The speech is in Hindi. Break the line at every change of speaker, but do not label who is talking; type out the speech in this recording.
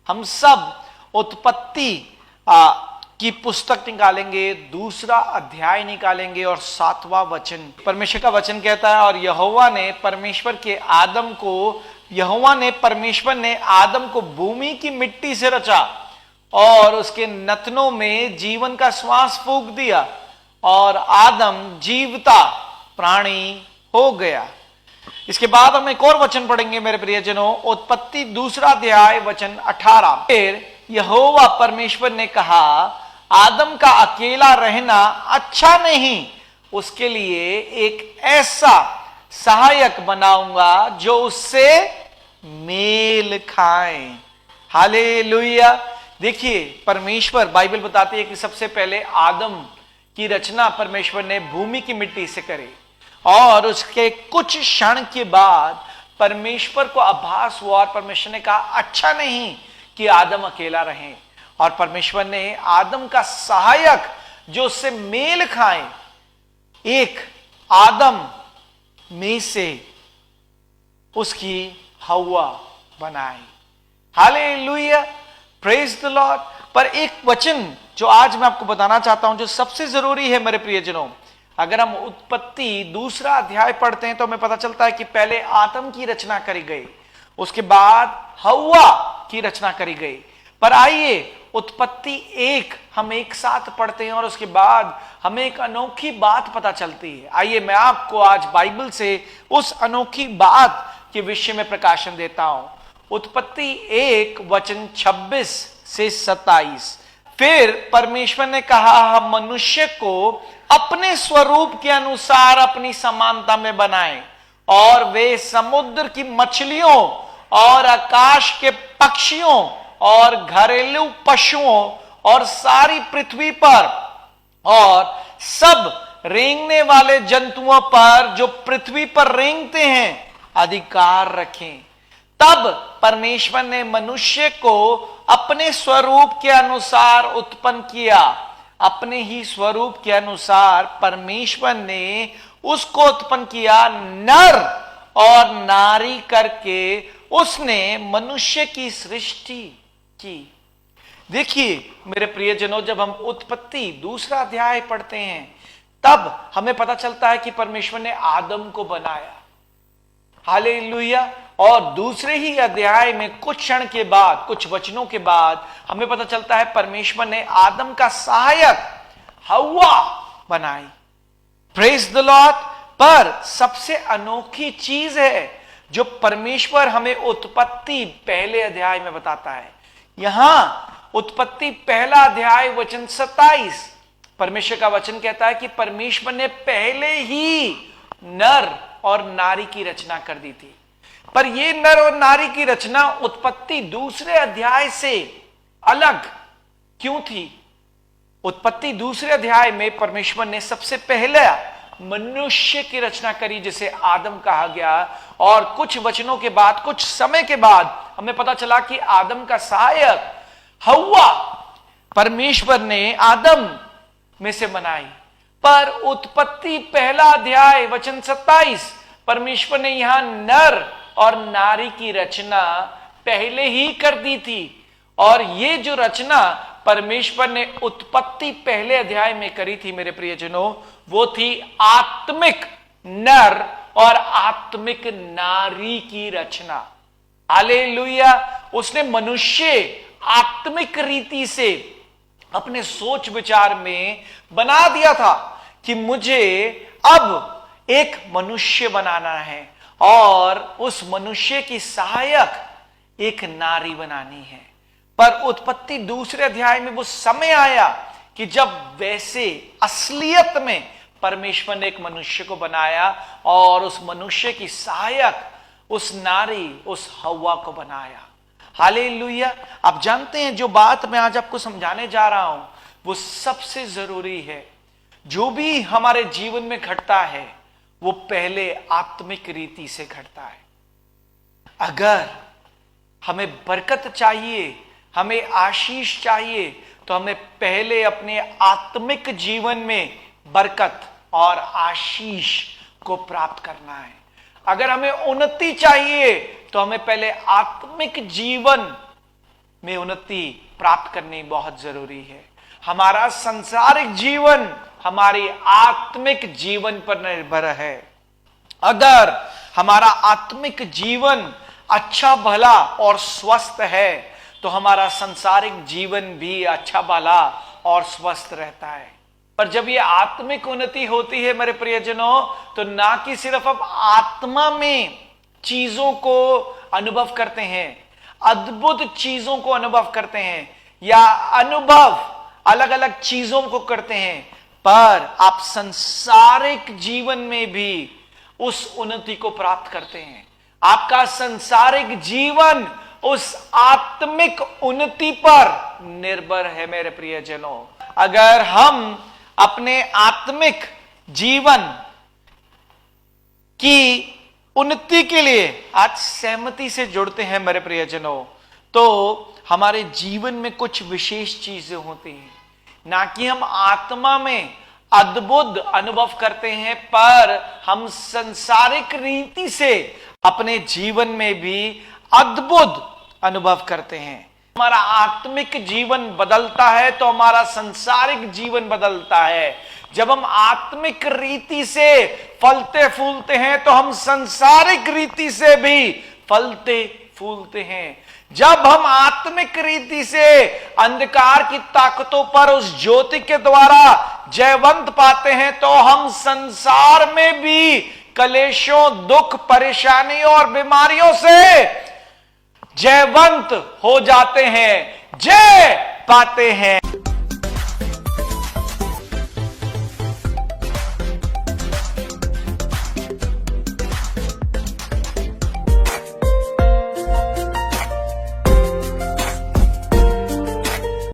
हम सब उत्पत्ति की पुस्तक निकालेंगे, दूसरा अध्याय निकालेंगे और 7वां वचन। परमेश्वर का वचन कहता है, और यहोवा ने परमेश्वर ने आदम को भूमि की मिट्टी से रचा और उसके नथनों में जीवन का श्वास फूंक दिया और आदम जीवता प्राणी हो गया। इसके बाद हम एक और वचन पढ़ेंगे मेरे प्रियजनों, उत्पत्ति दूसरा अध्याय वचन 18। फिर यहोवा परमेश्वर ने कहा, आदम का अकेला रहना अच्छा नहीं, उसके लिए एक ऐसा सहायक बनाऊंगा जो उससे मेल खाए। हालेलुया। देखिए, परमेश्वर, बाइबल बताती है कि सबसे पहले आदम की रचना परमेश्वर ने भूमि की मिट्टी से करे और उसके कुछ क्षण के बाद परमेश्वर को आभास हुआ और परमेश्वर ने कहा अच्छा नहीं कि आदम अकेला रहे, और परमेश्वर ने आदम का सहायक जो उससे मेल खाए, एक आदम में से उसकी हव्वा बनाई। Hallelujah, praise the Lord. पर एक वचन जो आज मैं आपको बताना चाहता हूं, जो सबसे जरूरी है मेरे प्रियजनों, अगर हम उत्पत्ति दूसरा अध्याय पढ़ते हैं तो हमें पता चलता है कि पहले आदम की रचना करी गई, उसके बाद हव्वा की रचना करी गई। पर आइए उत्पत्ति 1 हम एक साथ पढ़ते हैं और उसके बाद हमें एक अनोखी बात पता चलती है। आइए मैं आपको आज बाइबल से उस अनोखी बात के विषय में प्रकाशन देता हूं। उत्पत्ति 1 वचन 26 से 27। फिर परमेश्वर ने कहा, हम मनुष्य को अपने स्वरूप के अनुसार अपनी समानता में बनाएं और वे समुद्र की मछलियों और आकाश के पक्षियों और घरेलू पशुओं और सारी पृथ्वी पर और सब रेंगने वाले जंतुओं पर जो पृथ्वी पर रेंगते हैं अधिकार रखें। तब परमेश्वर ने मनुष्य को अपने स्वरूप के अनुसार उत्पन्न किया, अपने ही स्वरूप के अनुसार परमेश्वर ने उसको उत्पन्न किया, नर और नारी करके उसने मनुष्य की सृष्टि की। देखिए मेरे प्रियजनों, जब हम उत्पत्ति दूसरा अध्याय पढ़ते हैं तब हमें पता चलता है कि परमेश्वर ने आदम को बनाया। हालेलुया। और दूसरे ही अध्याय में कुछ क्षण के बाद, कुछ वचनों के बाद हमें पता चलता है परमेश्वर ने आदम का सहायक हव्वा बनाई। Praise the Lord. पर सबसे अनोखी चीज है जो परमेश्वर हमें उत्पत्ति पहले अध्याय में बताता है। यहां उत्पत्ति पहला अध्याय वचन 27, परमेश्वर का वचन कहता है कि परमेश्वर ने पहले ही नर और नारी की रचना कर दी थी। पर यह नर और नारी की रचना उत्पत्ति दूसरे अध्याय से अलग क्यों थी? उत्पत्ति दूसरे अध्याय में परमेश्वर ने सबसे पहले मनुष्य की रचना करी जिसे आदम कहा गया, और कुछ वचनों के बाद, कुछ समय के बाद हमें पता चला कि आदम का सहायक हव्वा परमेश्वर ने आदम में से बनाई। पर उत्पत्ति पहला अध्याय वचन 27, परमेश्वर ने यहां नर और नारी की रचना पहले ही कर दी थी, और ये जो रचना परमेश्वर ने उत्पत्ति पहले अध्याय में करी थी मेरे प्रियजनों, वो थी आत्मिक नर और आत्मिक नारी की रचना। हालेलुया। उसने मनुष्य आत्मिक रीति से अपने सोच विचार में बना दिया था कि मुझे अब एक मनुष्य बनाना है और उस मनुष्य की सहायक एक नारी बनानी है। पर उत्पत्ति दूसरे अध्याय में वो समय आया कि जब वैसे असलियत में परमेश्वर ने एक मनुष्य को बनाया और उस मनुष्य की सहायक उस नारी, उस हव्वा को बनाया। हालेलुया। आप जानते हैं जो बात मैं आज आपको समझाने जा रहा हूं वो सबसे जरूरी है। जो भी हमारे जीवन में घटता है वो पहले आत्मिक रीति से घटता है। अगर हमें बरकत चाहिए, हमें आशीष चाहिए, तो हमें पहले अपने आत्मिक जीवन में बरकत और आशीष को प्राप्त करना है। अगर हमें उन्नति चाहिए तो हमें पहले आत्मिक जीवन में उन्नति प्राप्त करनी बहुत जरूरी है। हमारा सांसारिक जीवन हमारी आत्मिक जीवन पर निर्भर है। अगर हमारा आत्मिक जीवन अच्छा भला और स्वस्थ है तो हमारा सांसारिक जीवन भी अच्छा भला और स्वस्थ रहता है। पर जब ये आत्मिक उन्नति होती है मेरे प्रियजनों, तो ना कि सिर्फ अब आत्मा में चीजों को अनुभव करते हैं, अद्भुत चीजों को अनुभव करते हैं या अनुभव अलग अलग चीजों को करते हैं, पर आप सांसारिक जीवन में भी उस उन्नति को प्राप्त करते हैं। आपका सांसारिक जीवन उस आत्मिक उन्नति पर निर्भर है मेरे प्रियजनों। अगर हम अपने आत्मिक जीवन की उन्नति के लिए आज सहमति से जुड़ते हैं मेरे प्रियजनों, तो हमारे जीवन में कुछ विशेष चीजें होती हैं। ना कि हम आत्मा में अद्भुत अनुभव करते हैं, पर हम सांसारिक रीति से अपने जीवन में भी अद्भुत अनुभव करते हैं। हमारा आत्मिक जीवन बदलता है तो हमारा सांसारिक जीवन बदलता है। जब हम आत्मिक रीति से फलते फूलते हैं तो हम सांसारिक रीति से भी फलते फूलते हैं। जब हम आत्मिक रीति से अंधकार की ताकतों पर उस ज्योति के द्वारा जयवंत पाते हैं तो हम संसार में भी कलेशों, दुख, परेशानी और बीमारियों से जयवंत हो जाते हैं, जय पाते हैं।